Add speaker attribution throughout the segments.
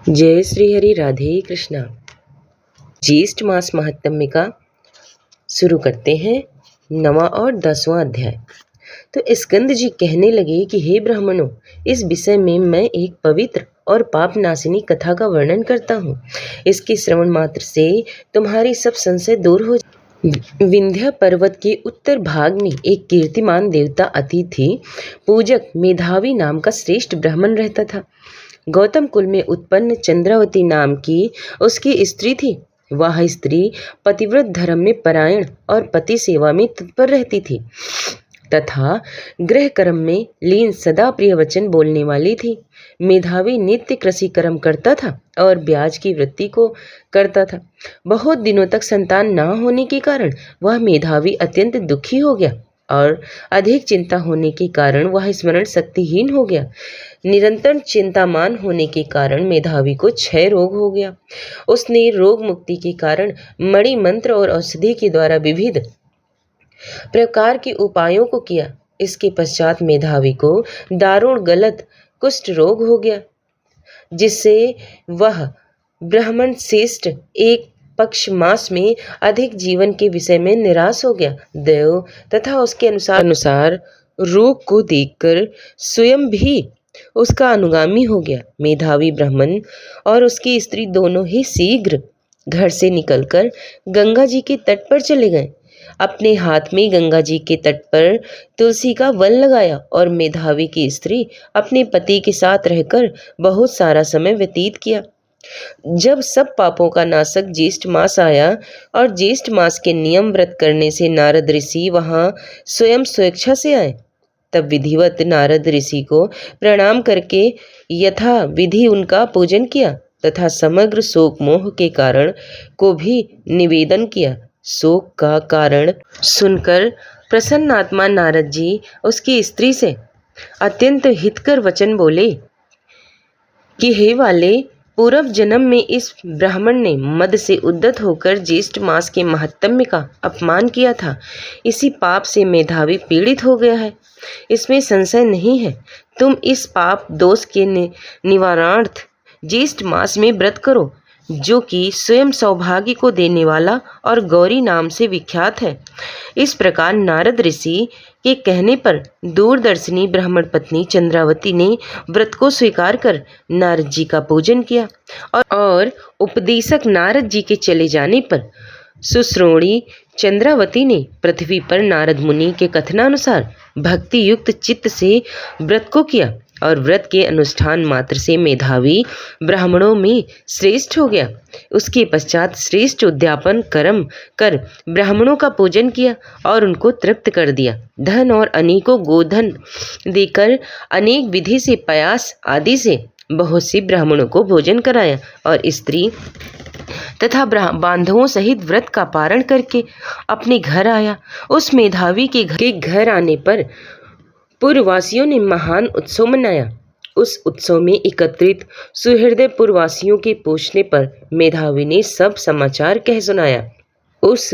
Speaker 1: जय श्री हरि राधे कृष्णा। ज्येष्ठ मास महात्म्य का शुरू करते हैं 9वां और 10वां अध्याय। तो स्कंद जी कहने लगे कि हे ब्राह्मणों, इस विषय में मैं एक पवित्र और पाप नाशिनी कथा का वर्णन करता हूँ। इसके श्रवण मात्र से तुम्हारी सब संशय दूर हो जाए। विंध्य पर्वत के उत्तर भाग में एक कीर्तिमान देवता अतिथि पूजक मेधावी नाम का श्रेष्ठ ब्राह्मण रहता था। गौतम कुल में उत्पन्न चंद्रावती नाम की उसकी स्त्री थी। वह स्त्री पतिव्रत धर्म में परायण और पति सेवा में तत्पर रहती थी तथा गृह कर्म में लीन सदा प्रिय वचन बोलने वाली थी। मेधावी नित्य कृषि कर्म करता था और ब्याज की वृत्ति को करता था। बहुत दिनों तक संतान न होने के कारण वह मेधावी अत्यंत दुखी हो गया और अधिक चिंता होने के कारण वह स्मरण शक्तिहीन हो गया। निरंतर चिंतामान होने के कारण मेधावी को क्षय रोग हो गया। उसने रोग मुक्ति के कारण मणि मंत्र और औषधि के द्वारा विविध प्रकार के उपायों को किया। इसके पश्चात मेधावी को दारुण गलत कुष्ठ रोग हो गया, जिससे वह ब्राह्मण श्रेष्ठ एक पक्ष मास में अधिक जीवन के विषय में निराश हो गया। देव तथा उसके अनुसार रोग को देखकर स्वयं भी उसका अनुगामी हो गया। मेधावी ब्राह्मण और उसकी स्त्री दोनों ही शीघ्र घर से निकलकर गंगा जी के तट पर चले गए। अपने हाथ में गंगा जी के तट पर तुलसी का वन लगाया और मेधावी की स्त्री अपने पति के साथ रहकर बहुत सारा समय व्यतीत किया। जब सब पापों का नाशक ज्येष्ठ मास आया और ज्येष्ठ मास के नियम व्रत करने से नारद ऋषि वहां स्वयं स्वेच्छा से आए, तब विधिवत नारद ऋषि को प्रणाम करके यथा विधि उनका पूजन किया तथा समग्र शोक मोह के कारण को भी निवेदन किया। शोक का कारण सुनकर प्रसन्न आत्मा नारद जी उसकी स्त्री से अत्यंत हितकर वचन बोले कि हे वाले, पूर्व जन्म में इस ब्राह्मण ने मद से उद्यत होकर ज्येष्ठ मास के महात्म्य का अपमान किया था। इसी पाप से मेधावी पीड़ित हो गया है, इसमें संशय नहीं है। तुम इस पाप दोष के निवारणार्थ ज्येष्ठ मास में व्रत करो, जो कि स्वयं सौभाग्य को देने वाला और गौरी नाम से विख्यात है। इस प्रकार नारद ऋषि के कहने पर दूरदर्शिनी ब्राह्मण पत्नी चंद्रावती ने व्रत को स्वीकार कर नारद जी का पूजन किया और उपदेशक नारद जी के चले जाने पर सुश्रोणी चंद्रावती ने पृथ्वी पर नारद मुनि के कथनानुसार भक्ति युक्त चित्त से व्रत को किया और व्रत के अनुष्ठान मात्र से मेधावी ब्राह्मणों में श्रेष्ठ हो गया। उसके पश्चात श्रेष्ठ उद्यापन कर्म कर ब्राह्मणों का पूजन किया और उनको तृप्त कर दिया। धन और अनेकों गोधन देकर अनेक विधि से पयास आदि से बहुत से ब्राह्मणों को भोजन कराया और स्त्री तथा बांधवों सहित व्रत का पारण करके अपने घर आया। उस मेधावी के घर आने पर पूर्ववासियों ने महान उत्सव मनाया। उस उत्सव में एकत्रित सुहृदय पूर्ववासियों के पूछने पर मेधावी ने सब समाचार कह सुनाया। उस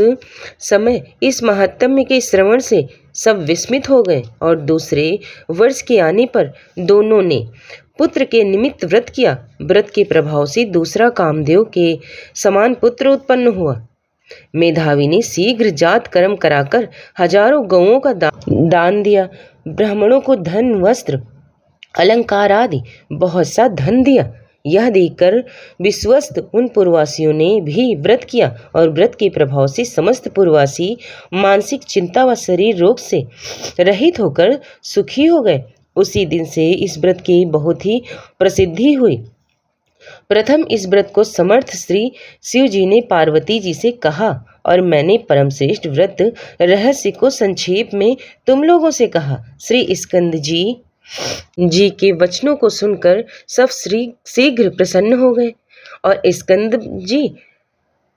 Speaker 1: समय इस महात्म्य के श्रवण से सब विस्मित हो गए और दूसरे वर्ष के आने पर दोनों ने पुत्र के निमित्त व्रत किया। व्रत के प्रभाव से दूसरा कामदेव के समान पुत्र उत्पन्न हुआ। मेधावी ने शीघ्र जात कर्म कराकर हजारों गौओं का दान दिया। ब्राह्मणों को धन वस्त्र अलंकार आदि बहुत सा धन दिया। यह देखकर विश्वस्त उन पूर्ववासियों ने भी व्रत किया और व्रत के प्रभाव से समस्त पूर्ववासी मानसिक चिंता व शरीर रोग से रहित होकर सुखी हो गए। उसी दिन से इस व्रत की बहुत ही प्रसिद्धि हुई। प्रथम इस व्रत को समर्थ श्री शिव जी ने पार्वती जी से कहा और मैंने परम श्रेष्ठ व्रत रहस्य को संक्षेप में तुम लोगों से कहा। श्री स्कंद जी के वचनों को सुनकर सब शीघ्र प्रसन्न हो गए और स्कंद जी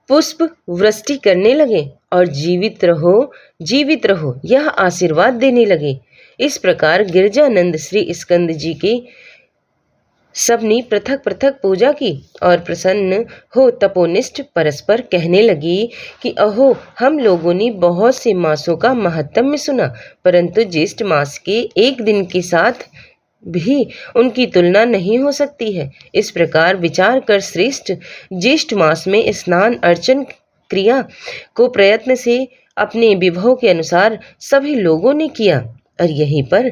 Speaker 1: पुष्प वृष्टि करने लगे और जीवित रहो यह आशीर्वाद देने लगे। इस प्रकार गिरजानंद श्री स्कंद जी के सबने पृथक पृथक पूजा की और प्रसन्न हो तपोनिष्ठ परस्पर कहने लगी कि अहो, हम लोगों ने बहुत से मासों का महात्म्य सुना, परंतु ज्येष्ठ मास के एक दिन के साथ भी उनकी तुलना नहीं हो सकती है। इस प्रकार विचार कर श्रेष्ठ ज्येष्ठ मास में स्नान अर्चन क्रिया को प्रयत्न से अपने विभव के अनुसार सभी लोगों ने किया और यहीं पर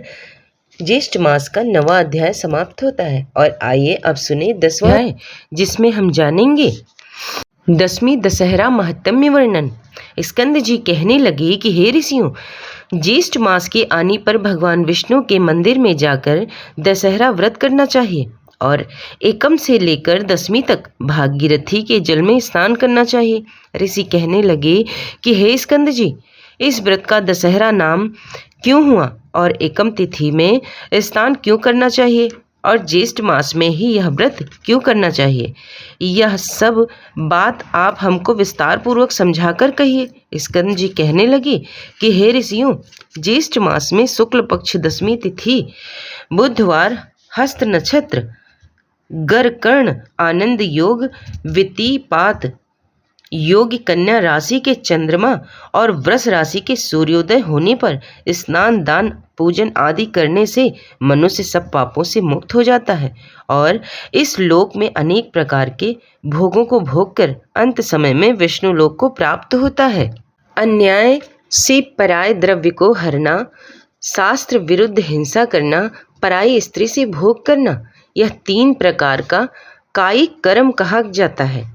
Speaker 1: ज्येष्ठ मास का 9वां अध्याय समाप्त होता है। और आइए अब सुने 10वां अध्याय, जिसमें हम जानेंगे 10वीं दशहरा महत्म्य वर्णन। स्कंद जी कहने लगे कि हे ऋषियों, ज्येष्ठ मास के आने पर भगवान विष्णु के मंदिर में जाकर दशहरा व्रत करना चाहिए और एकम से लेकर 10वीं तक भागीरथी के जल में स्नान करना चाहिए। ऋषि कहने लगे कि हे स्कंद जी, इस व्रत का दशहरा नाम क्यों हुआ और एकम तिथि में स्नान क्यों करना चाहिए और ज्येष्ठ मास में ही यह व्रत क्यों करना चाहिए? यह सब बात आप हमको विस्तार पूर्वक समझाकर कहिए। स्कंद जी कहने लगे कि हे ऋषियों, ज्येष्ठ मास में शुक्ल पक्ष 10वीं तिथि बुधवार हस्त नक्षत्र गरकर्ण आनंद योग वितिपात योगी कन्या राशि के चंद्रमा और वृष राशि के सूर्योदय होने पर स्नान दान पूजन आदि करने से मनुष्य सब पापों से मुक्त हो जाता है और इस लोक में अनेक प्रकार के भोगों को भोग कर अंत समय में विष्णु लोक को प्राप्त होता है। अन्याय से पराय द्रव्य को हरना, शास्त्र विरुद्ध हिंसा करना, पराई स्त्री से भोग करना, यह 3 प्रकार का कायिक कर्म कहा जाता है।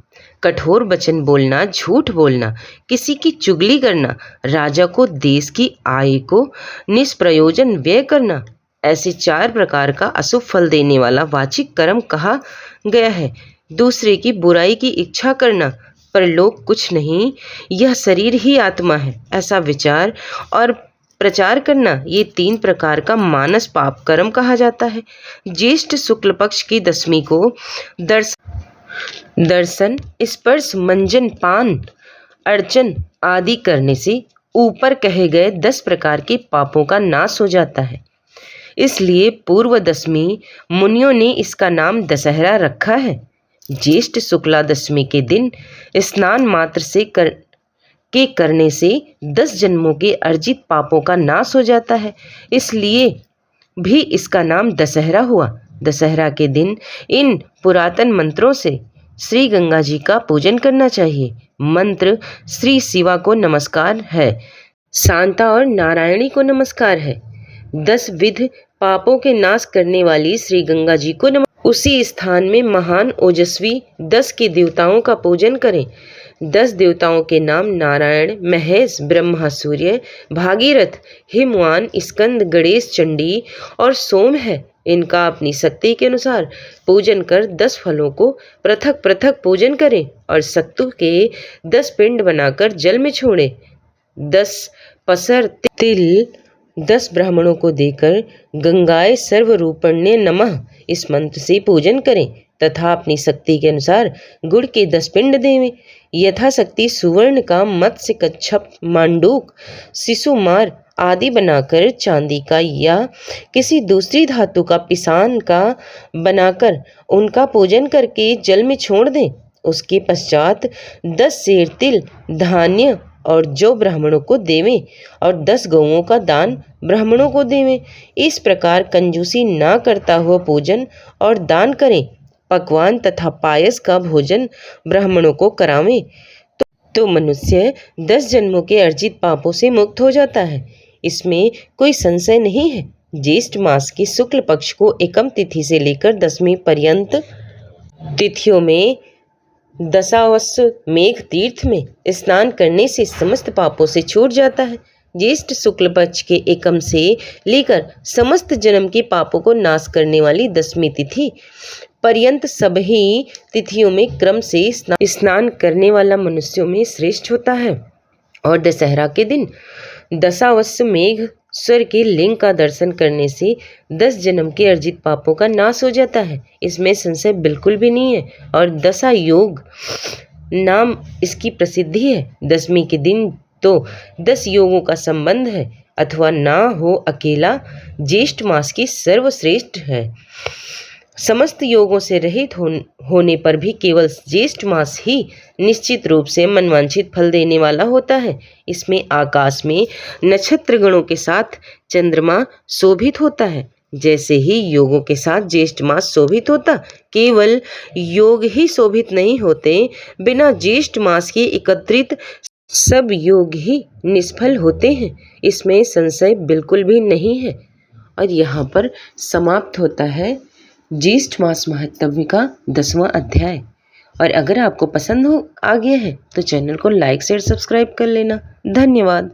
Speaker 1: कठोर वचन बोलना, झूठ बोलना, किसी की चुगली करना, राजा को देश की आय को निष्प्रयोजन व्यय करना, ऐसे 4 प्रकार का अशुभ फल देने वाला वाचिक कर्म कहा गया है। दूसरे की बुराई की इच्छा करना, परलोक कुछ नहीं, यह शरीर ही आत्मा है, ऐसा विचार और प्रचार करना, ये 3 प्रकार का मानस पाप कर्म कहा जाता है। ज्येष्ठ शुक्ल पक्ष की 10वीं को दर्शन स्पर्श मंजन पान अर्चन आदि करने से ऊपर कहे गए 10 प्रकार के पापों का नाश हो जाता है। इसलिए पूर्व 10वीं मुनियों ने इसका नाम दशहरा रखा है। ज्येष्ठ शुक्ला 10वीं के दिन स्नान मात्र से करने से 10 जन्मों के अर्जित पापों का नाश हो जाता है, इसलिए भी इसका नाम दशहरा हुआ। दशहरा के दिन इन पुरातन मंत्रों से श्री गंगा जी का पूजन करना चाहिए। मंत्र श्री शिवा को नमस्कार है, शांता और नारायणी को नमस्कार है, 10 विध पापों के नाश करने वाली श्री गंगा जी को नमस्कार। उसी स्थान में महान ओजस्वी 10 के देवताओं का पूजन करें। 10 देवताओं के नाम नारायण, महेश, ब्रह्मा, सूर्य, भागीरथ, हिमवान, स्कंद, गणेश, चंडी और सोम है। इनका अपनी शक्ति के अनुसार पूजन कर 10 फलों को पृथक पृथक पूजन करें और सत्तू के 10 पिंड बनाकर जल में छोड़ें। 10 पसर तिल 10 ब्राह्मणों को देकर गंगाए सर्वरूपण्य नमः इस मंत्र से पूजन करें तथा अपनी शक्ति के अनुसार गुड़ के 10 पिंड देवें। यथाशक्ति सुवर्ण का, मत्स्य, कच्छप, मांडूक, शिशुमार आदि बनाकर चांदी का या किसी दूसरी धातु का पिसान का बनाकर उनका पूजन करके जल में छोड़ दें। उसके पश्चात 10 सेर तिल धान्य और जौ ब्राह्मणों को देवें और 10 गौओं का दान ब्राह्मणों को देवें। इस प्रकार कंजूसी ना करता हुआ पूजन और दान करें। पकवान तथा पायस का भोजन ब्राह्मणों को करावें तो मनुष्य 10 जन्मों के अर्जित पापों से मुक्त हो जाता है। इसमें कोई संशय नहीं है। ज्येष्ठ मास की शुक्ल पक्ष को एकम तिथि से लेकर 10वीं पर्यंत तिथियों में दशावश्य मेघ तीर्थ में स्नान करने से समस्त पापों से छूट जाता है। ज्येष्ठ शुक्ल पक्ष के एकम से लेकर समस्त जन्म के पापों को नाश करने वाली 10वीं तिथि पर्यंत सभी तिथियों में क्रम से स्नान करने वाला मनुष्यों में श्रेष्ठ होता है। और दशहरा के दिन दशावश्य मेघ स्वर के लिंग का दर्शन करने से 10 जन्म के अर्जित पापों का नाश हो जाता है। इसमें संशय बिल्कुल भी नहीं है और दशा योग नाम इसकी प्रसिद्धि है। 10वीं के दिन तो 10 योगों का संबंध है अथवा ना हो, अकेला ज्येष्ठ मास की सर्वश्रेष्ठ है। समस्त योगों से रहित होने पर भी केवल ज्येष्ठ मास ही निश्चित रूप से मनवांछित फल देने वाला होता है। इसमें आकाश में नक्षत्र गणों के साथ चंद्रमा शोभित होता है। जैसे ही योगों के साथ ज्येष्ठ मास शोभित होता, केवल योग ही शोभित नहीं होते, बिना ज्येष्ठ मास के एकत्रित सब योग ही निष्फल होते हैं, इसमें संशय बिल्कुल भी नहीं है। और यहाँ पर समाप्त होता है ज्येष्ठ मास महात्म्य का 10वां अध्याय। और अगर आपको पसंद आ गया है तो चैनल को लाइक शेयर सब्सक्राइब कर लेना। धन्यवाद।